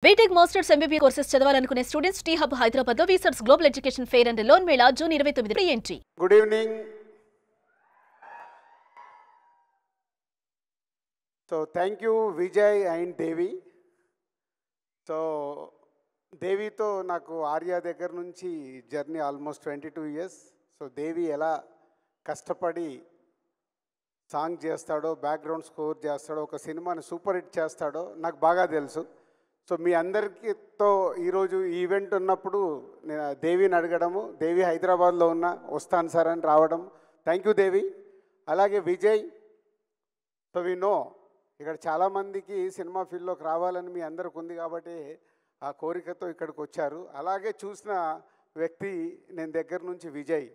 BTech masters M B B courses చదవాలనుకునే students T hub Hyderabad లో వీసర్స్ global education fair and loan mela June 29 entry. Good evening. So thank you Vijay and Devi. So దేవితో నాకు ఆర్యా దగ్గర నుంచి journey almost 22 years. So Devi ఎలా కష్టపడి సాంగ్ చేస్తాడో, బ్యాక్గ్రౌండ్ స్కోర్ చేస్తాడో, ఒక సినిమాని సూపర్ హిట్ చేస్తాడో నాకు బాగా తెలుసు. సో మీ అందరితో ఈరోజు ఈవెంట్ ఉన్నప్పుడు నేను దేవిని అడగడము, దేవి హైదరాబాద్లో వస్తాను సార్ అని రావడం. థ్యాంక్ యూ దేవి. అలాగే విజయ్. సో వి నో ఇక్కడ చాలామందికి సినిమా ఫీల్డ్లోకి రావాలని మీ అందరికి ఉంది కాబట్టి ఆ కోరికతో ఇక్కడికి వచ్చారు. అలాగే చూసిన వ్యక్తి నేను దగ్గర నుంచి విజయ్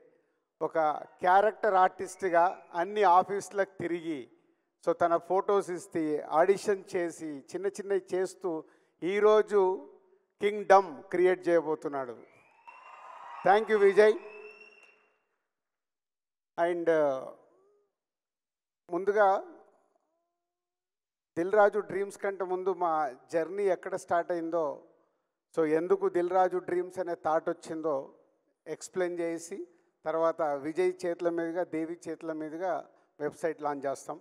ఒక క్యారెక్టర్ ఆర్టిస్ట్గా అన్ని ఆఫీసులకు తిరిగి సో తన ఫొటోస్ ఇస్తే ఆడిషన్ చేసి చిన్న చిన్నవి చేస్తూ ఈరోజు కింగ్డమ్ క్రియేట్ చేయబోతున్నాడు. Thank you Vijay. అండ్ ముందుగా దిల్ రాజు డ్రీమ్స్ కంటే ముందు మా జర్నీ ఎక్కడ స్టార్ట్ అయిందో, సో ఎందుకు దిల్ రాజు డ్రీమ్స్ అనే థాట్ వచ్చిందో ఎక్స్ప్లెయిన్ చేసి తర్వాత విజయ్ చేతుల మీదుగా, దేవి చేతుల మీదుగా వెబ్సైట్ లాంచ్ చేస్తాం.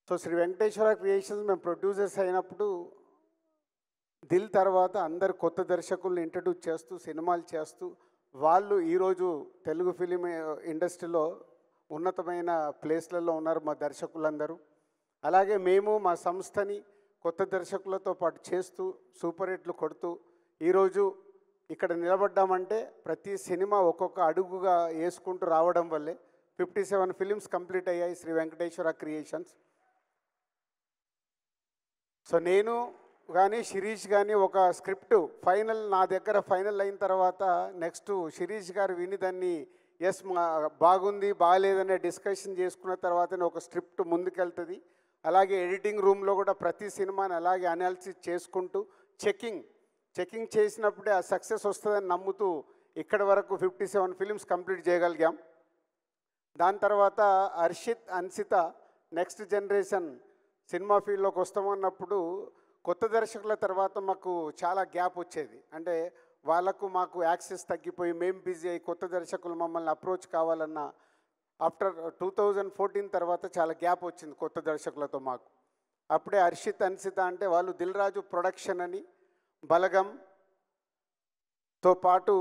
సో శ్రీ వెంకటేశ్వర క్రియేషన్స్ మేము ప్రొడ్యూసర్స్ అయినప్పుడు దిల్ తర్వాత అందరు కొత్త దర్శకులను ఇంట్రడ్యూస్ చేస్తూ సినిమాలు చేస్తూ వాళ్ళు ఈరోజు తెలుగు ఫిలిం ఇండస్ట్రీలో ఉన్నతమైన ప్లేస్లలో ఉన్నారు మా దర్శకులందరూ. అలాగే మేము మా సంస్థని కొత్త దర్శకులతో పాటు చేస్తూ సూపర్ హిట్లు కొడుతూ ఈరోజు ఇక్కడ నిలబడ్డామంటే ప్రతి సినిమా ఒక్కొక్క అడుగుగా వేసుకుంటూ రావడం వల్లే 57 ఫిలిమ్స్ కంప్లీట్ అయ్యాయి శ్రీ వెంకటేశ్వర క్రియేషన్స్. సో నేను కానీ శిరీష్ కానీ ఒక స్క్రిప్ట్ ఫైనల్ నా దగ్గర ఫైనల్ అయిన తర్వాత నెక్స్ట్ శిరీష్ గారు విని దాన్ని ఎస్ బాగుంది బాగాలేదనే డిస్కషన్ చేసుకున్న తర్వాతనే ఒక స్క్రిప్ట్ ముందుకెళ్తుంది. అలాగే ఎడిటింగ్ రూమ్లో కూడా ప్రతి సినిమాని అలాగే అనాలిసిస్ చేసుకుంటూ చెకింగ్ చేసినప్పుడే ఆ సక్సెస్ వస్తుందని నమ్ముతూ ఇక్కడి వరకు 57 ఫిలిమ్స్ కంప్లీట్ చేయగలిగాం. దాని తర్వాత Harshith, Ansitha next generation cinema ఫీల్డ్లోకి వస్తామన్నప్పుడు కొత్త దర్శకుల తర్వాత మాకు చాలా గ్యాప్ వచ్చేది. అంటే వాళ్ళకు మాకు యాక్సెస్ తగ్గిపోయి మేము బిజీ అయ్యి కొత్త దర్శకులు మమ్మల్ని అప్రోచ్ కావాలన్న ఆఫ్టర్ 2014 తర్వాత చాలా గ్యాప్ వచ్చింది కొత్త దర్శకులతో మాకు. అప్పుడే హర్షిత్, అన్సిత అంటే వాళ్ళు దిల్ రాజు ప్రొడక్షన్ అని బలగంతో పాటు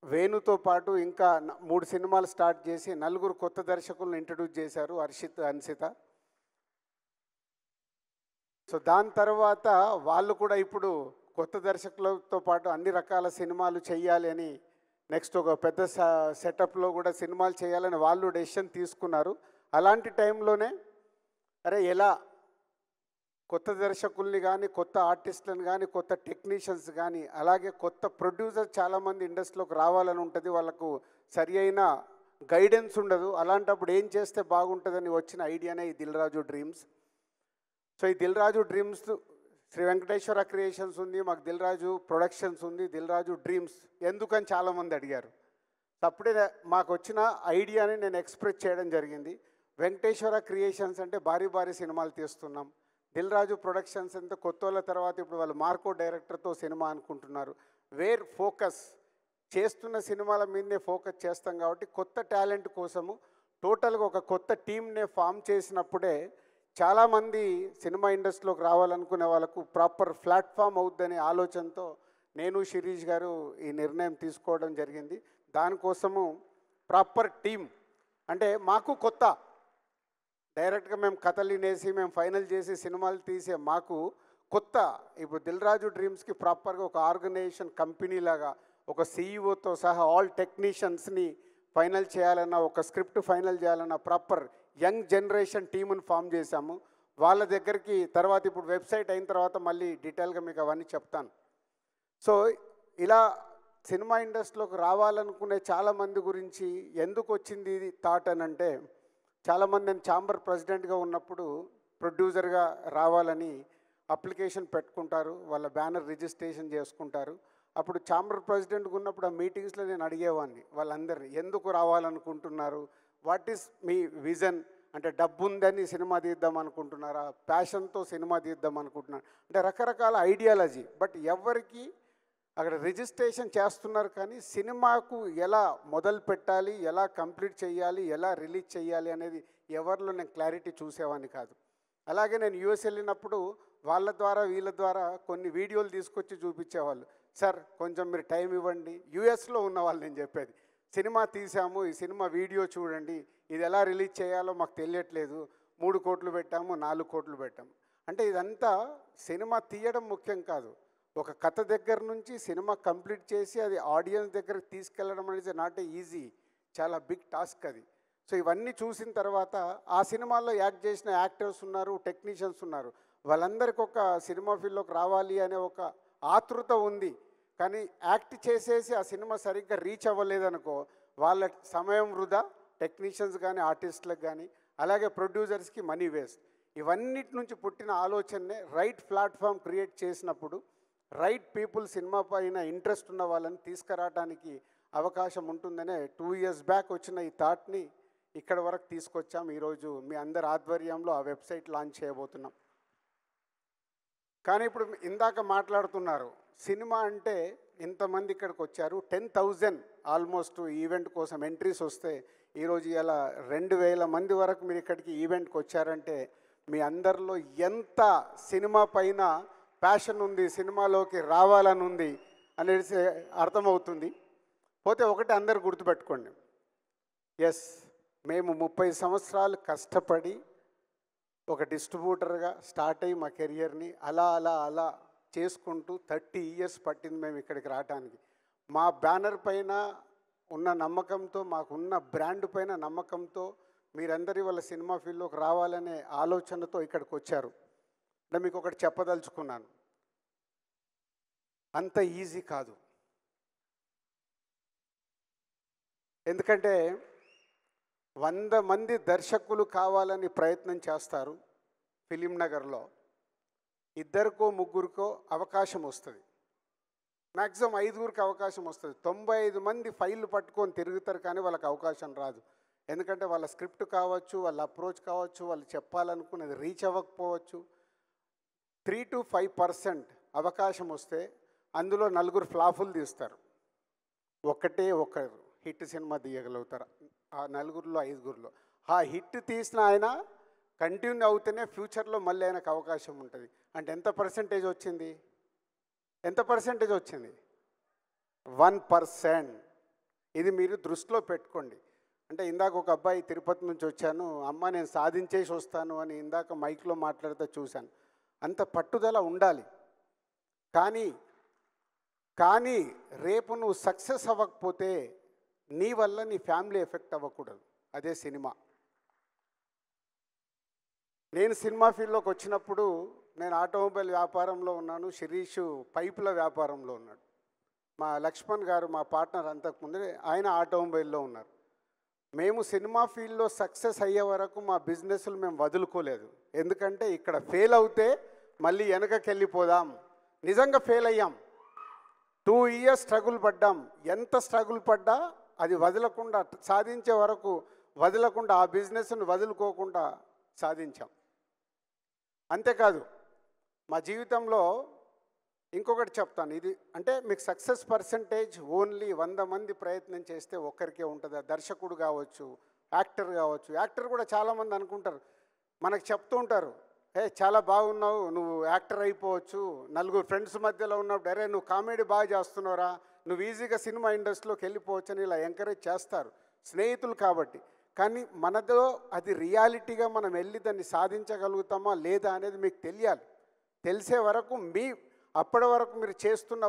వేణుతో పాటు ఇంకా 3 సినిమాలు స్టార్ట్ చేసి 4 కొత్త దర్శకులను ఇంట్రడ్యూస్ చేశారు హర్షిత్, అన్సిత. సో దాని తర్వాత వాళ్ళు కూడా ఇప్పుడు కొత్త దర్శకులతో పాటు అన్ని రకాల సినిమాలు చేయాలి అని నెక్స్ట్ ఒక పెద్ద సెటప్లో కూడా సినిమాలు చేయాలని వాళ్ళు డెసిషన్ తీసుకున్నారు. అలాంటి టైంలోనే ఎలా కొత్త దర్శకుల్ని కానీ, కొత్త ఆర్టిస్టులను కానీ, కొత్త టెక్నీషియన్స్ కానీ, అలాగే కొత్త ప్రొడ్యూసర్ చాలామంది ఇండస్ట్రీలోకి రావాలని ఉంటుంది. వాళ్ళకు సరి అయిన గైడెన్స్ ఉండదు. అలాంటప్పుడు ఏం చేస్తే బాగుంటుందని వచ్చిన ఐడియానే ఈ దిల్ రాజు డ్రీమ్స్. సో ఈ దిల్ రాజు డ్రీమ్స్ శ్రీ వెంకటేశ్వర క్రియేషన్స్ ఉంది, మాకు దిల్ రాజు ప్రొడక్షన్స్ ఉంది, దిల్ రాజు డ్రీమ్స్ ఎందుకని చాలామంది అడిగారు. అప్పుడే మాకు వచ్చిన ఐడియాని నేను ఎక్స్ప్రెస్ చేయడం జరిగింది. వెంకటేశ్వర క్రియేషన్స్ అంటే భారీ సినిమాలు తీస్తున్నాం, దిల్ రాజు ప్రొడక్షన్స్ అంటే కొత్త వాళ్ళ తర్వాత ఇప్పుడు వాళ్ళు మార్కో డైరెక్టర్తో సినిమా అనుకుంటున్నారు. వేర్ ఫోకస్ చేస్తున్న సినిమాల మీదనే ఫోకస్ చేస్తాం కాబట్టి కొత్త టాలెంట్ కోసము టోటల్గా ఒక కొత్త టీమ్నే ఫామ్ చేసినప్పుడే చాలామంది సినిమా ఇండస్ట్రీలోకి రావాలనుకునే వాళ్ళకు ప్రాపర్ ప్లాట్ఫామ్ అవుద్దనే ఆలోచనతో నేను శిరీష్ గారు ఈ నిర్ణయం తీసుకోవడం జరిగింది. దానికోసము ప్రాపర్ టీమ్ అంటే మాకు కొత్త డైరెక్ట్గా మేము కథలు వినేసి మేము ఫైనల్ చేసి సినిమాలు తీసే మాకు కొత్త ఇప్పుడు దిల్ రాజు డ్రీమ్స్కి ప్రాపర్గా ఒక ఆర్గనైజేషన్ కంపెనీ లాగా ఒక సీఈఓతో సహా ఆల్ టెక్నీషియన్స్ని ఫైనల్ చేయాలన్నా, ఒక స్క్రిప్ట్ ఫైనల్ చేయాలన్నా ప్రాపర్ యంగ్ జనరేషన్ టీముని ఫామ్ చేశాము. వాళ్ళ దగ్గరికి తర్వాత ఇప్పుడు వెబ్సైట్ అయిన తర్వాత మళ్ళీ డీటెయిల్గా మీకు అవన్నీ చెప్తాను. సో ఇలా సినిమా ఇండస్ట్రీలోకి రావాలనుకునే చాలామంది గురించి ఎందుకు వచ్చింది ఇది థాట్ అని అంటే, చాలామంది నేను ఛాంబర్ ప్రెసిడెంట్గా ఉన్నప్పుడు ప్రొడ్యూసర్గా రావాలని అప్లికేషన్ పెట్టుకుంటారు, వాళ్ళ బ్యానర్ రిజిస్ట్రేషన్ చేసుకుంటారు. అప్పుడు ఛాంబర్ ప్రెసిడెంట్గా ఉన్నప్పుడు ఆ మీటింగ్స్లో నేను అడిగేవాడిని వాళ్ళందరినీ ఎందుకు రావాలనుకుంటున్నారు, వాట్ ఈస్ మీ విజన్ అంటే డబ్బు ఉందని సినిమా తీద్దాం అనుకుంటున్నారా, ప్యాషన్తో సినిమా తీద్దాం అనుకుంటున్నారు, అంటే రకరకాల ఐడియాలజీ. బట్ ఎవరికి అక్కడ రిజిస్ట్రేషన్ చేస్తున్నారు కానీ సినిమాకు ఎలా మొదలు పెట్టాలి, ఎలా కంప్లీట్ చేయాలి, ఎలా రిలీజ్ చేయాలి అనేది ఎవరిలో నేను క్లారిటీ చూసేవాడిని కాదు. అలాగే నేను యూఎస్ వెళ్ళినప్పుడు వాళ్ళ ద్వారా వీళ్ళ ద్వారా కొన్ని వీడియోలు తీసుకొచ్చి చూపించేవాళ్ళు. సార్ కొంచెం మీరు టైం ఇవ్వండి. యూఎస్లో ఉన్న వాళ్ళు నేను చెప్పేది, సినిమా తీసాము, ఈ సినిమా వీడియో చూడండి, ఇది ఎలా రిలీజ్ చేయాలో మాకు తెలియట్లేదు, 3 కోట్లు పెట్టాము, 4 కోట్లు పెట్టాము. అంటే ఇదంతా సినిమా తీయడం ముఖ్యం కాదు, ఒక కథ దగ్గర నుంచి సినిమా కంప్లీట్ చేసి అది ఆడియన్స్ దగ్గరికి తీసుకెళ్ళడం అనేది నాట్ ఏ ఈజీ, చాలా బిగ్ టాస్క్ అది. సో ఇవన్నీ చూసిన తర్వాత ఆ సినిమాల్లో యాక్ట్ చేసిన యాక్టర్స్ ఉన్నారు, టెక్నీషియన్స్ ఉన్నారు, వాళ్ళందరికీ ఒక సినిమా ఫీల్డ్లోకి రావాలి అనే ఒక ఆతృత ఉంది. కానీ యాక్ట్ చేసేసి ఆ సినిమా సరిగ్గా రీచ్ అవ్వలేదనుకో వాళ్ళ సమయం వృధా, టెక్నీషియన్స్ కానీ ఆర్టిస్టులకు కానీ, అలాగే ప్రొడ్యూసర్స్కి మనీ వేస్ట్. ఇవన్నిటి నుంచి పుట్టిన ఆలోచననే రైట్ ప్లాట్ఫామ్ క్రియేట్ చేసినప్పుడు రైట్ పీపుల్ సినిమా పైన ఇంట్రెస్ట్ ఉన్న వాళ్ళని తీసుకురావడానికి అవకాశం ఉంటుందనే 2 years బ్యాక్ వచ్చిన ఈ థాట్ని ఇక్కడ వరకు తీసుకొచ్చాం. ఈరోజు మీ అందరి ఆధ్వర్యంలో ఆ వెబ్సైట్ లాంచ్ చేయబోతున్నాం. కానీ ఇప్పుడు ఇందాక మాట్లాడుతున్నారు, సినిమా అంటే ఇంతమంది ఇక్కడికి వచ్చారు, 10,000 ఆల్మోస్ట్ ఈవెంట్ కోసం ఎంట్రీస్ వస్తే ఈరోజు ఇలా 2,000 మంది వరకు మీరు ఇక్కడికి ఈవెంట్కి వచ్చారంటే మీ అందరిలో ఎంత సినిమా పైన ప్యాషన్ ఉంది, సినిమాలోకి రావాలని ఉంది అనేది అర్థమవుతుంది. పోతే ఒకటి అందరు గుర్తుపెట్టుకోండి, ఎస్ మేము 30 సంవత్సరాలు కష్టపడి ఒక డిస్ట్రిబ్యూటర్గా స్టార్ట్ అయ్యి మా కెరియర్ని అలా అలా అలా చేసుకుంటూ 30 years పట్టింది మేము ఇక్కడికి రావడానికి. మా బ్యానర్ పైన ఉన్న నమ్మకంతో, మాకున్న బ్రాండ్ పైన నమ్మకంతో మీరందరి వాళ్ళ సినిమా ఫీల్డ్లోకి రావాలనే ఆలోచనతో ఇక్కడికి వచ్చారు. అంటే మీకు ఒకటి చెప్పదలుచుకున్నాను, అంత ఈజీ కాదు. ఎందుకంటే 100 మంది దర్శకులు కావాలని ప్రయత్నం చేస్తారు, ఫిలిం నగర్లో 2కో 3కో అవకాశం వస్తుంది, మ్యాక్సిమం 5గురికి అవకాశం వస్తుంది. 95 మంది ఫైళ్ళు పట్టుకొని తిరుగుతారు కానీ వాళ్ళకి అవకాశం రాదు. ఎందుకంటే వాళ్ళ స్క్రిప్ట్ కావచ్చు, వాళ్ళ అప్రోచ్ కావచ్చు, వాళ్ళు చెప్పాలనుకున్నది రీచ్ అవ్వకపోవచ్చు. 3 to 5% అవకాశం వస్తే అందులో 4 ఫ్లాపులు తీస్తారు, ఒకరు హిట్ సినిమా తీయగలుగుతారు ఆ 4లో 5గురిలో. ఆ హిట్ తీసిన ఆయన కంటిన్యూ అవుతూనే ఫ్యూచర్లో మళ్ళీ ఆయనకు అవకాశం ఉంటుంది. అంటే ఎంత పర్సెంటేజ్ వచ్చింది? 1%. ఇది మీరు దృష్టిలో పెట్టుకోండి. అంటే ఇందాక ఒక అబ్బాయి తిరుపతి నుంచి వచ్చాను, అమ్మ నేను సాధించేసి వస్తాను అని ఇందాక మైక్లో మాట్లాడితే చూశాను. అంత పట్టుదల ఉండాలి. కానీ రేపు నువ్వు సక్సెస్ అవ్వకపోతే నీ వల్ల నీ ఫ్యామిలీ ఎఫెక్ట్ అవ్వకూడదు. అదే సినిమా. నేను సినిమా ఫీల్డ్లోకి వచ్చినప్పుడు నేను ఆటోమొబైల్ వ్యాపారంలో ఉన్నాను, శిరీష్ పైపుల వ్యాపారంలో ఉన్నాడు. మా లక్ష్మణ్ గారు మా పార్ట్నర్ అంతకుముందే ఆయన ఆటోమొబైల్లో ఉన్నారు. మేము సినిమా ఫీల్డ్లో సక్సెస్ అయ్యే వరకు మా బిజినెస్లు మేము వదులుకోలేదు. ఎందుకంటే ఇక్కడ ఫెయిల్ అవుతే మళ్ళీ వెనకకి వెళ్ళిపోదాం. నిజంగా ఫెయిల్ అయ్యాం, 2 years స్ట్రగుల్ పడ్డాం. ఎంత స్ట్రగుల్ పడ్డా అది వదలకుండా, సాధించే వరకు వదలకుండా, ఆ బిజినెస్ను వదులుకోకుండా సాధించాం. అంతేకాదు మా జీవితంలో ఇంకొకటి చెప్తాను, ఇది అంటే మీకు సక్సెస్ పర్సంటేజ్ ఓన్లీ 100 మంది ప్రయత్నం చేస్తే ఒక్కరికే ఉంటుంది. దర్శకుడు కావచ్చు, యాక్టర్ కావచ్చు. యాక్టర్ కూడా చాలామంది అనుకుంటారు, మనకు చెప్తూ ఉంటారు, చాలా బాగున్నావు, నువ్వు యాక్టర్ అయిపోవచ్చు. 4 ఫ్రెండ్స్ మధ్యలో ఉన్నప్పుడు అరే నువ్వు కామెడీ బాగా చేస్తున్నావురా, నువ్వు ఈజీగా సినిమా ఇండస్ట్రీలోకి వెళ్ళిపోవచ్చు అని ఇలా ఎంకరేజ్ చేస్తారు స్నేహితులు కాబట్టి. కానీ మనలో అది రియాలిటీగా మనం వెళ్ళి దాన్ని సాధించగలుగుతామా లేదా అనేది మీకు తెలియాలి. తెలిసే వరకు అప్పటి వరకు మీరు చేస్తున్న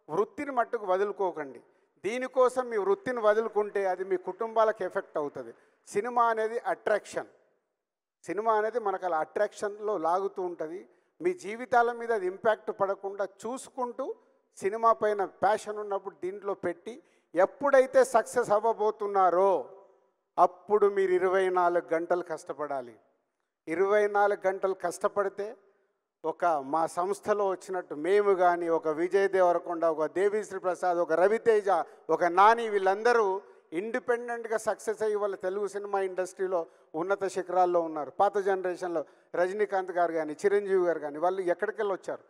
వృత్తిని మట్టుకు వదులుకోకండి. దీనికోసం మీ వృత్తిని వదులుకుంటే అది మీ కుటుంబాలకు ఎఫెక్ట్ అవుతుంది. సినిమా అనేది అట్రాక్షన్. సినిమా అనేది మనకు అలా అట్రాక్షన్లో లాగుతూ ఉంటుంది. మీ జీవితాల మీద అది ఇంపాక్ట్ పడకుండా చూసుకుంటూ సినిమా పైన ప్యాషన్ ఉన్నప్పుడు దీంట్లో పెట్టి ఎప్పుడైతే సక్సెస్ అవ్వబోతున్నారో అప్పుడు మీరు 24 గంటలు కష్టపడాలి. 24 గంటలు కష్టపడితే మా సంస్థలో వచ్చినట్టు మేము కానీ, ఒక విజయ్ దేవరకొండ, ఒక దేవిశ్రీ ప్రసాద్, ఒక రవితేజ, ఒక నాని, వీళ్ళందరూ ఇండిపెండెంట్గా సక్సెస్ అయ్యి వాళ్ళ తెలుగు సినిమా ఇండస్ట్రీలో ఉన్నత శిఖరాల్లో ఉన్నారు. పాత జనరేషన్లో రజనీకాంత్ గారు కానీ చిరంజీవి గారు కానీ వాళ్ళు ఎక్కడికెళ్ళి వచ్చారు.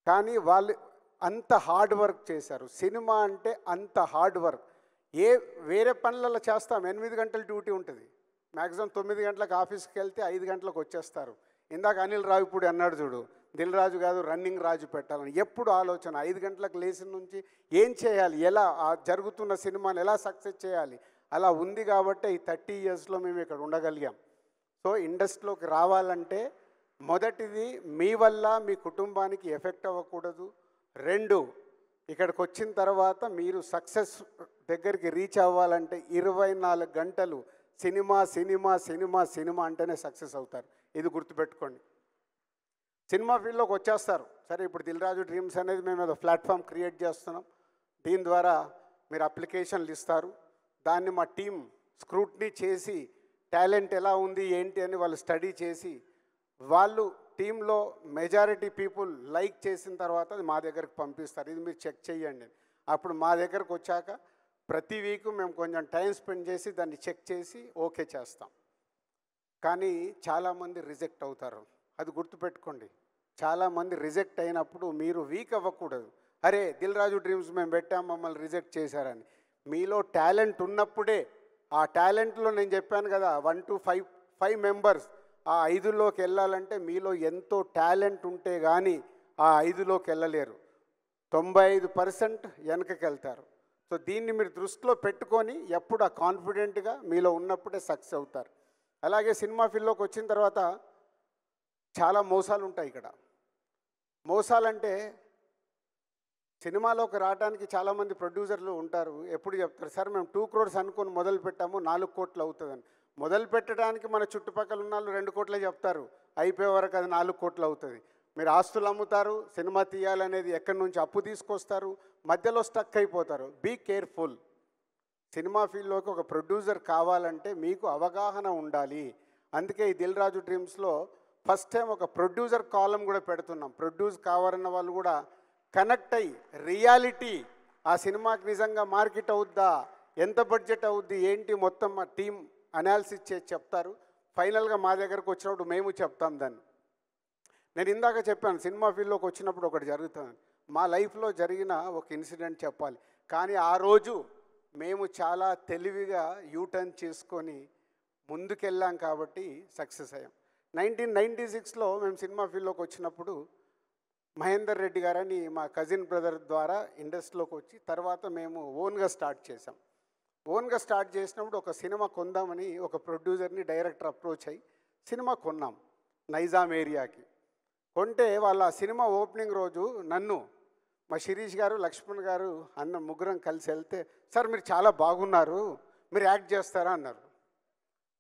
కానీ వాళ్ళు అంత హార్డ్ వర్క్ చేశారు. సినిమా అంటే అంత హార్డ్ వర్క్. వేరే పనులలో చేస్తాం, 8 గంటల డ్యూటీ ఉంటుంది, మ్యాక్సిమం 9 గంటలకు ఆఫీస్కి వెళ్తే 5 గంటలకు వచ్చేస్తారు. ఇందాక అనిల్ రావిపూడి అన్నాడు చూడు, దిల్ రాజు కాదు రన్నింగ్ రాజు పెట్టాలని. ఎప్పుడు ఆలోచన 5 గంటలకు లేచిన నుంచి ఏం చేయాలి, ఎలా ఆ జరుగుతున్న సినిమాని ఎలా సక్సెస్ చేయాలి, అలా ఉంది కాబట్టి ఈ 30 ఇయర్స్లో మేము ఇక్కడ ఉండగలిగాం. సో ఇండస్ట్రీలోకి రావాలంటే మొదటిది మీ వల్ల మీ కుటుంబానికి ఎఫెక్ట్ అవ్వకూడదు. 2, ఇక్కడికి వచ్చిన తర్వాత మీరు సక్సెస్ దగ్గరికి రీచ్ అవ్వాలంటే 24 గంటలు సినిమా సినిమా సినిమా సినిమా అంటేనే సక్సెస్ అవుతారు. ఇది గుర్తుపెట్టుకోండి. సినిమా ఫీల్డ్లోకి వచ్చేస్తారు. సరే, ఇప్పుడు దిల్ రాజు డ్రీమ్స్ అనేది మేము ఏదో ప్లాట్ఫామ్ క్రియేట్ చేస్తున్నాం. దీని ద్వారా మీరు అప్లికేషన్లు ఇస్తారు. దాన్ని మా టీం స్క్రూట్నీ చేసి టాలెంట్ ఎలా ఉంది ఏంటి అని వాళ్ళు స్టడీ చేసి వాళ్ళు టీంలో మెజారిటీ పీపుల్ లైక్ చేసిన తర్వాత అది మా దగ్గరకు పంపిస్తారు. ఇది మీరు చెక్ చేయండి. అప్పుడు మా దగ్గరకు వచ్చాక ప్రతి వీక్ మేము కొంచెం టైం స్పెండ్ చేసి దాన్ని చెక్ చేసి ఓకే చేస్తాం. కానీ చాలామంది రిజెక్ట్ అవుతారు. అది గుర్తుపెట్టుకోండి. చాలామంది రిజెక్ట్ అయినప్పుడు మీరు వీక్ అవ్వకూడదు. అరే దిల్ రాజు డ్రీమ్స్ మేము పెట్టాం మమ్మల్ని రిజెక్ట్ చేశారని. మీలో టాలెంట్ ఉన్నప్పుడే ఆ టాలెంట్లో నేను చెప్పాను కదా 1 to 5 మెంబర్స్ ఆ 5లోకి వెళ్ళాలంటే మీలో ఎంతో టాలెంట్ ఉంటే కానీ ఆ 5లోకి వెళ్ళలేరు. 95% వెనకకి వెళ్తారు. సో దీన్ని మీరు దృష్టిలో పెట్టుకొని ఎప్పుడు ఆ కాన్ఫిడెంట్గా మీలో ఉన్నప్పుడే సక్సెస్ అవుతారు. అలాగే సినిమా ఫీల్డ్లోకి వచ్చిన తర్వాత చాలా మోసాలు ఉంటాయి. ఇక్కడ మోసాలంటే సినిమాలోకి రావడానికి చాలామంది ప్రొడ్యూసర్లు ఉంటారు. ఎప్పుడు చెప్తారు, సార్ మేము 2 crores అనుకొని మొదలు పెట్టాము 4 కోట్లు అవుతుందని. మొదలు పెట్టడానికి మన చుట్టుపక్కల ఉన్న వాళ్ళు 2 కోట్లే చెప్తారు, అయిపోయే వరకు అది 4 కోట్లు అవుతుంది. మీరు ఆస్తులు అమ్ముతారు, సినిమా తీయాలనేది ఎక్కడి నుంచి అప్పు తీసుకొస్తారు, మధ్యలో స్టక్ అయిపోతారు. Be careful. సినిమా ఫీల్డ్లోకి ఒక ప్రొడ్యూసర్ కావాలంటే మీకు అవగాహన ఉండాలి. అందుకే ఈ దిల్ రాజు డ్రీమ్స్లో ఫస్ట్ టైం ఒక ప్రొడ్యూసర్ కాలం కూడా పెడుతున్నాం. ప్రొడ్యూస్ కావాలన్న వాళ్ళు కూడా కనెక్ట్ అయ్యి రియాలిటీ ఆ సినిమాకి నిజంగా మార్కెట్ అవుద్దా, ఎంత బడ్జెట్ అవుద్ది ఏంటి మొత్తం మా టీం అనాలిసిస్ చేసి చెప్తారు. ఫైనల్గా మా దగ్గరకు వచ్చినప్పుడు మేము చెప్తాం దాన్ని. నేను ఇందాక చెప్పాను సినిమా ఫీల్డ్లోకి వచ్చినప్పుడు ఒకటి జరుగుతుంది. మా లైఫ్లో జరిగిన ఒక ఇన్సిడెంట్ చెప్పాలి. కానీ ఆ రోజు మేము చాలా తెలివిగా యూటర్న్ చేసుకొని ముందుకెళ్ళాం కాబట్టి సక్సెస్ అయ్యాం. 1996లో మేము సినిమా ఫీల్డ్లోకి వచ్చినప్పుడు మహేందర్ రెడ్డి గారని మా కజిన్ బ్రదర్ ద్వారా ఇండస్ట్రీలోకి వచ్చి తర్వాత మేము ఓన్గా స్టార్ట్ చేసాం. ఓన్గా స్టార్ట్ చేసినప్పుడు ఒక సినిమా కొందామని ఒక ప్రొడ్యూసర్ని డైరెక్టర్ అప్రోచ్ అయ్యి సినిమా కొన్నాం నైజాం ఏరియాకి. కొంటే వాళ్ళ సినిమా ఓపెనింగ్ రోజు నన్ను మా శిరీష్ గారు లక్ష్మణ్ గారు అన్న ముగ్గురం కలిసి వెళ్తే, సార్ మీరు చాలా బాగున్నారు, మీరు యాక్ట్ చేస్తారా అన్నారు.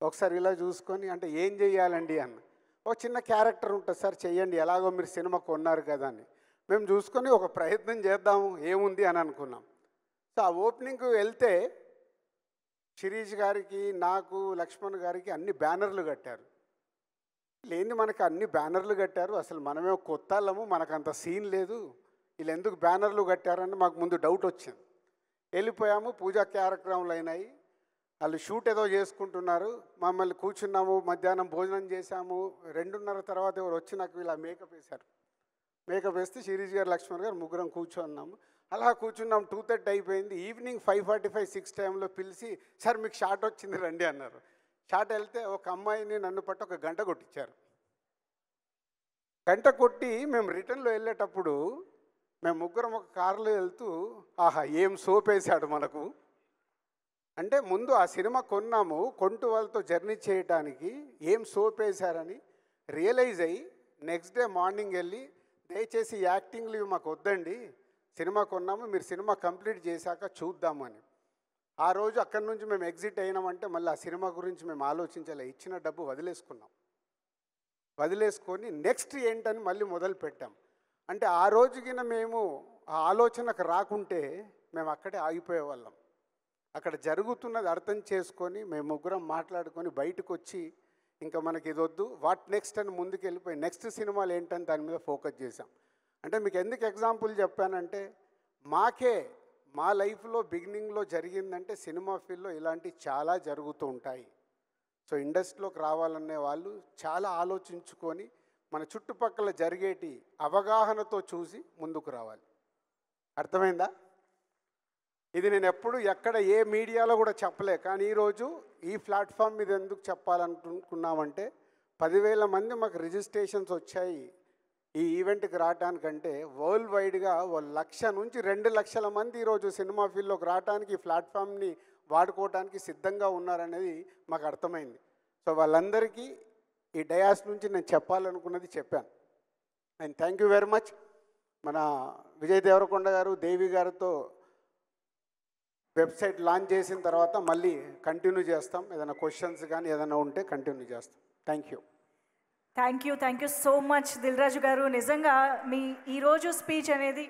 ఒకసారి ఇలా చూసుకొని అంటే ఏం చెయ్యాలండి అన్న. ఒక చిన్న క్యారెక్టర్ ఉంటుంది సార్, చెయ్యండి, ఎలాగో మీరు సినిమా కొన్నారు కదా అని. మేము చూసుకొని ఒక ప్రయత్నం చేద్దాము ఏముంది అని అనుకున్నాం. సో ఆ ఓపెనింగ్కి వెళ్తే శిరీష్ గారికి నాకు లక్ష్మణ్ గారికి అన్ని బ్యానర్లు కట్టారు. లేని మనకు అన్ని బ్యానర్లు కట్టారు, అసలు మనమే కొత్త వాళ్ళము, మనకు అంత సీన్ లేదు, వీళ్ళు ఎందుకు బ్యానర్లు కట్టారని మాకు ముందు డౌట్ వచ్చింది. వెళ్ళిపోయాము, పూజా కార్యక్రమాలు అయినాయి, వాళ్ళు షూట్ ఏదో చేసుకుంటున్నారు, మమ్మల్ని కూర్చున్నాము, మధ్యాహ్నం భోజనం చేశాము. 2:30 తర్వాత ఎవరు వచ్చి నాకు ఇలా మేకప్ వేశారు. మేకప్ వేస్తే శిరీష్ గారు లక్ష్మణ్ గారు ముగ్గురం కూర్చున్నాము. అలా కూర్చున్నాం. 2:30 అయిపోయింది. ఈవినింగ్ 5:45, 6 టైంలో పిలిచి సార్ మీకు షాట్ వచ్చింది రండి అన్నారు. షాట్ వెళ్తే ఒక అమ్మాయిని నన్ను పట్టి ఒక గంట కొట్టించారు. గంట కొట్టి మేము రిటర్న్లో వెళ్ళేటప్పుడు మేము ముగ్గురం ఒక కారులో వెళ్తూ ఆహా ఏం సోప్ వేసాడు మనకు అంటే, ముందు ఆ సినిమా కొన్నాము, కొంటూ వాళ్ళతో జర్నీ చేయడానికి ఏం సోప్ వేశారని రియలైజ్ అయ్యి నెక్స్ట్ డే మార్నింగ్ వెళ్ళి దయచేసి యాక్టింగ్లు ఇవి మాకు వద్దండి, సినిమా కొన్నాము, మీరు సినిమా కంప్లీట్ చేశాక చూద్దామని. ఆ రోజు అక్కడి నుంచి మేము ఎగ్జిట్ అయినామంటే మళ్ళీ ఆ సినిమా గురించి మేము ఆలోచించాలి. ఇచ్చిన డబ్బు వదిలేసుకున్నాం. వదిలేసుకొని నెక్స్ట్ ఏంటని మళ్ళీ మొదలు పెట్టాం. అంటే ఆ రోజుకిన మేము ఆ ఆలోచనకు రాకుంటే మేము అక్కడే ఆగిపోయేవాళ్ళం. అక్కడ జరుగుతున్నది అర్థం చేసుకొని మేము ముగ్గురం మాట్లాడుకొని బయటకు వచ్చి ఇంకా మనకి ఇది వద్దు, వాట్ నెక్స్ట్ అని ముందుకు వెళ్ళిపోయి నెక్స్ట్ సినిమాలు ఏంటని దాని మీద ఫోకస్ చేశాం. అంటే మీకు ఎందుకు ఎగ్జాంపుల్ చెప్పానంటే, మాకే మా లైఫ్లో బిగినింగ్లో జరిగిందంటే సినిమా ఫీల్డ్లో ఇలాంటి చాలా జరుగుతూ ఉంటాయి. సో ఇండస్ట్రీలోకి రావాలనే వాళ్ళు చాలా ఆలోచించుకొని మన చుట్టుపక్కల జరిగేటి అవగాహనతో చూసి ముందుకు రావాలి. అర్థమైందా? ఇది నేను ఎప్పుడు ఎక్కడ ఏ మీడియాలో కూడా చెప్పలే, కానీ ఈరోజు ఈ ప్లాట్ఫామ్ మీద ఎందుకు చెప్పాలనుకున్నామంటే 10,000 మంది మాకు రిజిస్ట్రేషన్స్ వచ్చాయి ఈ ఈవెంట్కి రావడానికంటే వరల్డ్ వైడ్గా 1,00,000 నుంచి 2,00,000 మంది ఈరోజు సినిమా ఫీల్డ్లోకి రావడానికి ఈ ప్లాట్ఫామ్ని వాడుకోవడానికి సిద్ధంగా ఉన్నారనేది మాకు అర్థమైంది. సో వాళ్ళందరికీ ఈ డయాస్ నుంచి నేను చెప్పాలనుకున్నది చెప్పాను. And thank you very much. మన విజయ్ దేవరకొండ గారు, దేవి గారితో వెబ్సైట్ లాంచ్ చేసిన తర్వాత మళ్ళీ కంటిన్యూ చేస్తాం. ఏదైనా క్వశ్చన్స్ కానీ ఏదైనా ఉంటే కంటిన్యూ చేస్తాం. Thank you. Thank you so much Dil Raju garu. నిజంగా మీ ఈరోజు స్పీచ్ అనేది